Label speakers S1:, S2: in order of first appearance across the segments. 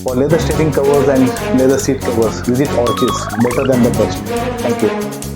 S1: For leather steering covers and leather seat covers, visit Orchis, better than the best. Thank you.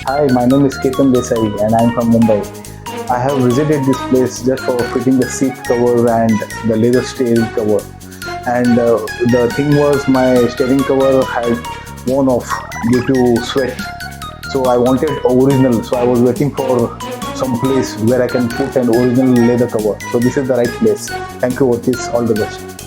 S1: Hi, my name is Ketan Desai and I am from Mumbai. I have visited this place just for fitting the seat cover and the leather steering cover. And the thing was, my steering cover had worn off due to sweat. So I wanted original. So I was waiting for some place where I can put an original leather cover. So this is the right place. Thank you, Orchis. All the best.